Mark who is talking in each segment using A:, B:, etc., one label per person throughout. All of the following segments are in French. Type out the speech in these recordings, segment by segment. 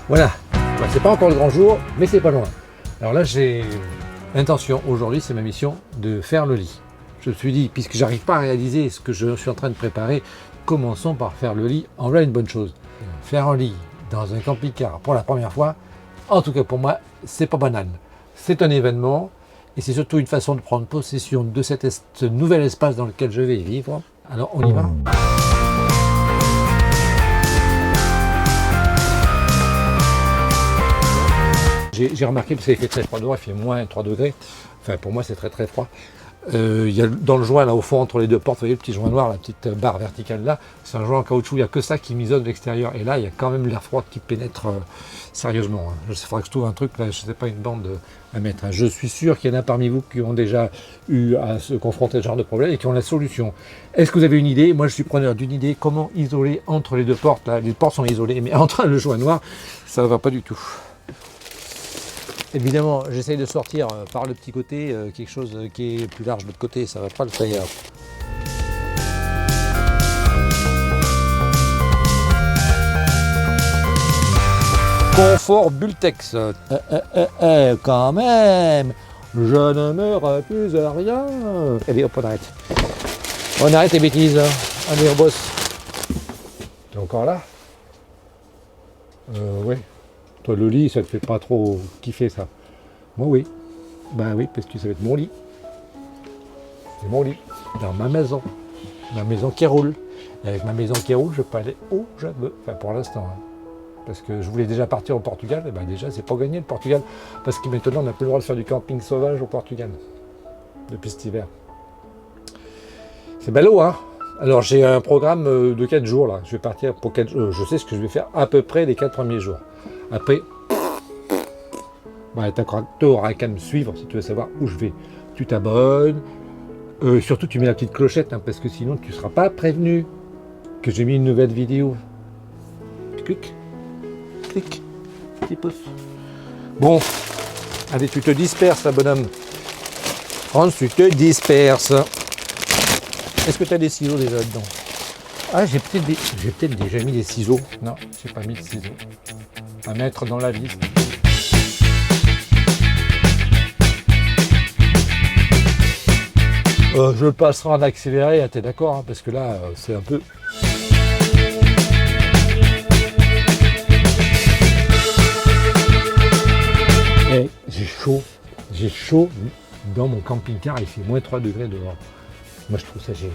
A: Voilà, c'est pas encore le grand jour, mais c'est pas loin. Alors là, j'ai l'intention, aujourd'hui, c'est ma mission, de faire le lit. Je me suis dit, puisque j'arrive pas à réaliser ce que je suis en train de préparer, commençons par faire le lit. En voilà une bonne chose. Faire un lit dans un camping-car pour la première fois, en tout cas pour moi, c'est pas banal. C'est un événement et c'est surtout une façon de prendre possession de ce nouvel espace dans lequel je vais vivre. Alors on y va. J'ai remarqué, parce qu'il fait très froid dehors, il fait moins 3 degrés, enfin pour moi c'est très très froid. Il y a dans le joint là au fond entre les deux portes, vous voyez le petit joint noir, la petite barre verticale là, c'est un joint en caoutchouc, il n'y a que ça qui m'isole de l'extérieur. Et là il y a quand même l'air froid qui pénètre sérieusement. Il faudra que je trouve un truc, là, je ne sais pas, une bande à mettre. Je suis sûr qu'il y en a parmi vous qui ont déjà eu à se confronter à ce genre de problème et qui ont la solution. Est-ce que vous avez une idée? Moi je suis preneur d'une idée, comment isoler entre les deux portes, là, les portes sont isolées, mais entre le joint noir, ça ne va pas du tout. Évidemment, j'essaye de sortir par le petit côté quelque chose qui est plus large de l'autre côté, ça va pas le faire. Confort Bultex. Quand même, je ne me refuse à rien. Allez hop, on arrête. On arrête les bêtises. Allez, on bosse. T'es encore là? Oui. Toi, le lit, ça te fait pas trop kiffer, ça? Moi, oui. Ben oui, parce que ça va être mon lit. C'est mon lit. Dans ma maison. Ma maison qui roule. Et avec ma maison qui roule, je peux aller où je veux. Enfin, pour l'instant. Hein. Parce que je voulais déjà partir au Portugal. Et ben déjà, c'est pas gagné le Portugal. Parce que maintenant, on n'a plus le droit de faire du camping sauvage au Portugal. Depuis cet hiver. C'est ballot, hein? Alors, j'ai un programme de 4 jours, là. Je vais partir pour 4 jours. Je sais ce que je vais faire à peu près les 4 premiers jours. Après, tu n'auras qu'à me suivre si tu veux savoir où je vais. Tu t'abonnes, surtout tu mets la petite clochette, hein, parce que sinon tu ne seras pas prévenu que j'ai mis une nouvelle vidéo. Clic, clic, petit pouce. Bon, allez, tu te disperses, là, bonhomme. Hans, tu te disperses. Est-ce que tu as des ciseaux déjà dedans? Ah, j'ai peut-être déjà mis des ciseaux. Non, j'ai pas mis de ciseaux. À mettre dans la liste. Je le passerai en accéléré, t'es d'accord, hein, parce que là, c'est un peu... Hey, j'ai chaud dans mon camping-car, il fait moins 3 degrés dehors. Moi, je trouve ça génial.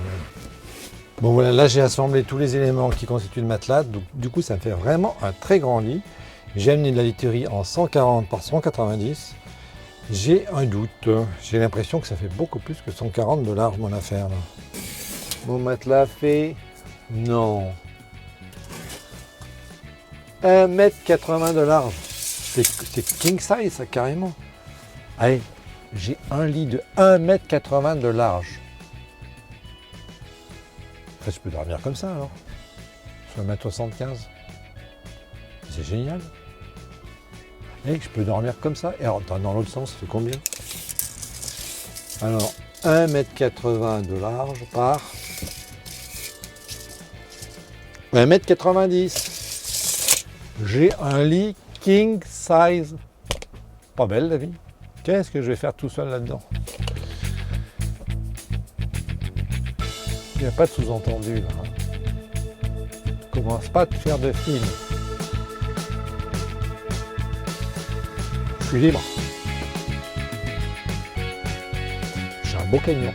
A: Bon voilà, là j'ai assemblé tous les éléments qui constituent le matelas, donc du coup ça me fait vraiment un très grand lit. J'ai amené de la literie en 140 par 190. J'ai un doute, j'ai l'impression que ça fait beaucoup plus que 140 de large mon affaire là. Mon matelas fait... non. 1,80 m de large. C'est king size ça carrément. Allez, j'ai un lit de 1,80 m de large. Après, je peux dormir comme ça alors. Sur 1,75 m. C'est génial. Et je peux dormir comme ça. Et alors, dans l'autre sens, c'est combien? Alors, 1,80 m de large par 1,90 m. J'ai un lit king size. Pas belle la vie. Qu'est-ce que je vais faire tout seul là-dedans? Il n'y a pas de sous-entendu là. Commence pas à te faire de film. Je suis libre. J'ai un beau camion.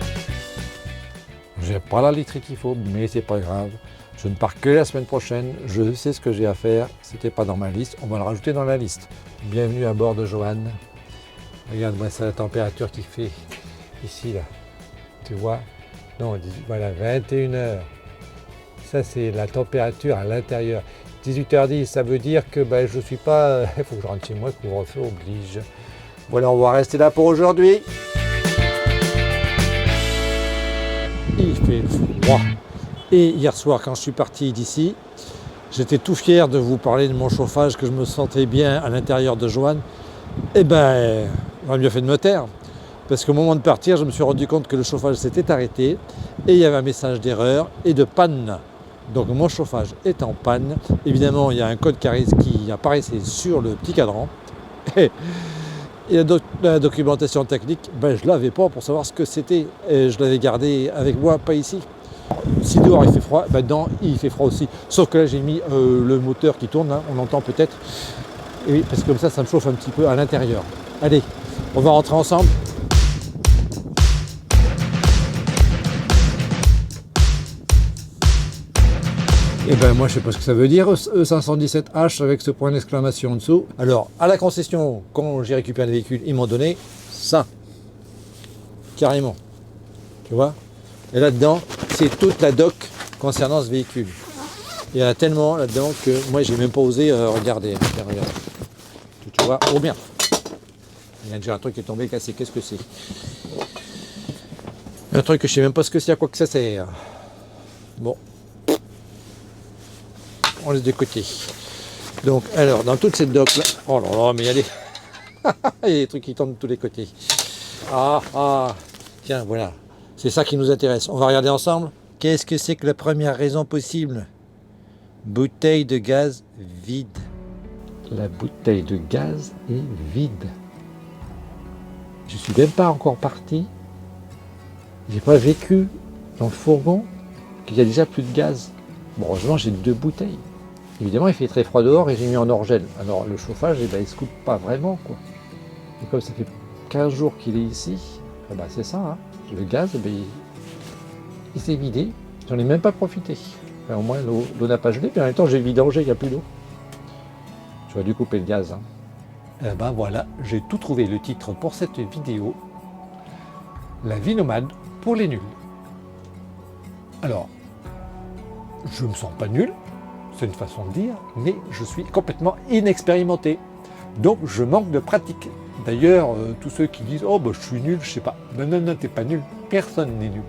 A: J'ai pas la literie qu'il faut, mais c'est pas grave. Je ne pars que la semaine prochaine. Je sais ce que j'ai à faire. C'était pas dans ma liste. On va le rajouter dans la liste. Bienvenue à bord de Johan. Regarde-moi ça, la température qu'il fait ici là. Tu vois? Non, voilà, 21h. Ça, c'est la température à l'intérieur. 18h10, ça veut dire que je suis pas... Il faut que je rentre chez moi, couvre-feu oblige. Voilà, on va rester là pour aujourd'hui. Il fait froid. Et hier soir, quand je suis parti d'ici, j'étais tout fier de vous parler de mon chauffage, que je me sentais bien à l'intérieur de Johan. Eh ben, on a bien fait de me taire. Parce qu'au moment de partir, je me suis rendu compte que le chauffage s'était arrêté et il y avait un message d'erreur et de panne. Donc mon chauffage est en panne. Évidemment, il y a un code qui apparaissait sur le petit cadran. Et la documentation technique, ben, je ne l'avais pas pour savoir ce que c'était. Et je l'avais gardé avec moi, pas ici. Si dehors il fait froid, ben dedans il fait froid aussi. Sauf que là j'ai mis le moteur qui tourne, hein, on entend peut-être. Et oui, parce que comme ça me chauffe un petit peu à l'intérieur. Allez, on va rentrer ensemble. Et ben moi je sais pas ce que ça veut dire E517H avec ce point d'exclamation en dessous. Alors à la concession, quand j'ai récupéré le véhicule, ils m'ont donné ça. Carrément. Tu vois? Et là-dedans, c'est toute la doc concernant ce véhicule. Il y en a tellement là-dedans que moi j'ai même pas osé regarder. Tiens, regarde. Tu vois? Oh bien. Il y a déjà un truc qui est tombé cassé. Qu'est-ce que c'est? Un truc que je sais même pas ce que c'est, à quoi que ça sert. Bon. On laisse de côté. Donc, alors, dans toute cette doc là, oh là là, mais il y a des, il y a des trucs qui tombent de tous les côtés. Tiens, voilà. C'est ça qui nous intéresse. On va regarder ensemble. Qu'est-ce que c'est que la première raison possible? Bouteille de gaz vide. La bouteille de gaz est vide. Je suis même pas encore parti. J'ai pas vécu dans le fourgon qu'il y a déjà plus de gaz. Bon, heureusement, j'ai 2 bouteilles. Évidemment, il fait très froid dehors et j'ai mis en orgel. Alors, le chauffage, eh ben, il ne se coupe pas vraiment, quoi. Et comme ça fait 15 jours qu'il est ici, eh ben, c'est ça, hein. Le gaz, eh ben, il s'est vidé. J'en ai même pas profité. Enfin, au moins, l'eau n'a pas gelé, mais en même temps, j'ai vidangé, il n'y a plus d'eau. J'aurais dû couper le gaz, hein. Eh ben voilà, j'ai tout trouvé, le titre pour cette vidéo. La vie nomade pour les nuls. Alors, je me sens pas nul, c'est une façon de dire, mais je suis complètement inexpérimenté. Donc je manque de pratique. D'ailleurs, tous ceux qui disent « Oh, bah, je suis nul, je sais pas ». Non, t'es pas nul, personne n'est nul.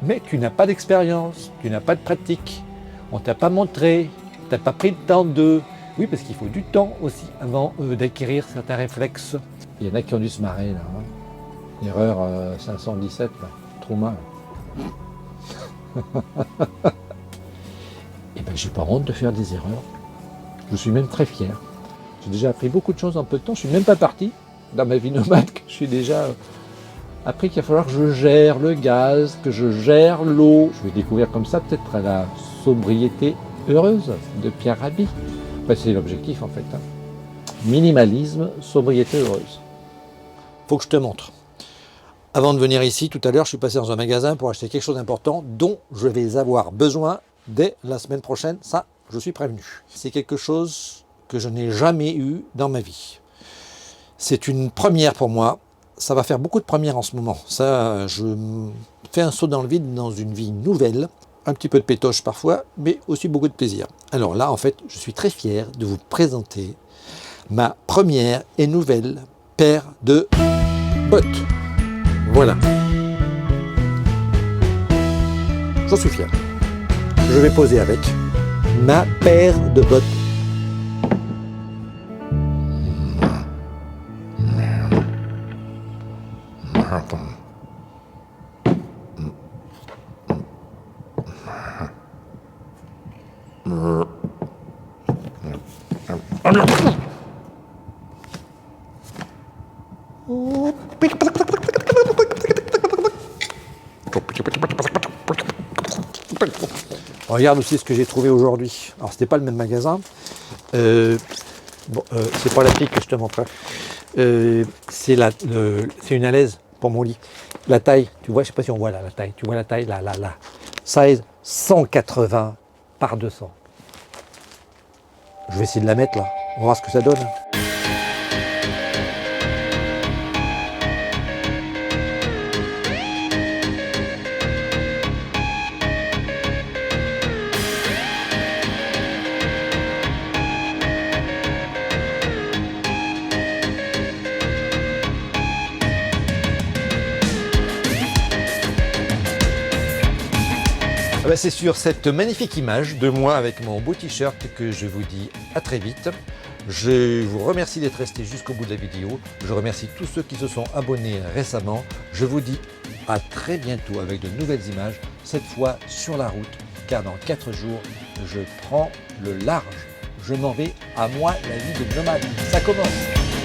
A: Mais tu n'as pas d'expérience, tu n'as pas de pratique, on t'a pas montré, tu n'as pas pris le temps de... Oui, parce qu'il faut du temps aussi avant d'acquérir certains réflexes. Il y en a qui ont dû se marrer là. Hein. Erreur 517, là. Trop mal. Et ben j'ai pas honte de faire des erreurs. Je suis même très fier. J'ai déjà appris beaucoup de choses en peu de temps. Je suis même pas parti dans ma vie nomade. Je suis déjà appris qu'il va falloir que je gère le gaz, que je gère l'eau. Je vais découvrir comme ça peut-être la sobriété heureuse de Pierre Rabhi. Enfin, c'est l'objectif en fait. Hein. Minimalisme, sobriété heureuse. Faut que je te montre. Avant de venir ici, tout à l'heure, je suis passé dans un magasin pour acheter quelque chose d'important dont je vais avoir besoin dès la semaine prochaine. Ça, je suis prévenu. C'est quelque chose que je n'ai jamais eu dans ma vie. C'est une première pour moi. Ça va faire beaucoup de premières en ce moment. Ça, je fais un saut dans le vide dans une vie nouvelle. Un petit peu de pétoche parfois, mais aussi beaucoup de plaisir. Alors là, en fait, je suis très fier de vous présenter ma première et nouvelle paire de bottes. Voilà. J'en suis fier. Je vais poser avec ma paire de bottes. Regarde aussi ce que j'ai trouvé aujourd'hui. Alors c'était pas le même magasin. C'est pas la pique que je te montre. C'est une alaise pour mon lit. La taille, tu vois, je sais pas si on voit là la taille. Tu vois la taille là. Size 180 par 200. Je vais essayer de la mettre là. On va voir ce que ça donne. C'est sur cette magnifique image de moi avec mon beau t-shirt que je vous dis à très vite. Je vous remercie d'être resté jusqu'au bout de la vidéo. Je remercie tous ceux qui se sont abonnés récemment. Je vous dis à très bientôt avec de nouvelles images, cette fois sur la route, car dans 4 jours, je prends le large. Je m'en vais à moi la vie de nomade. Ça commence.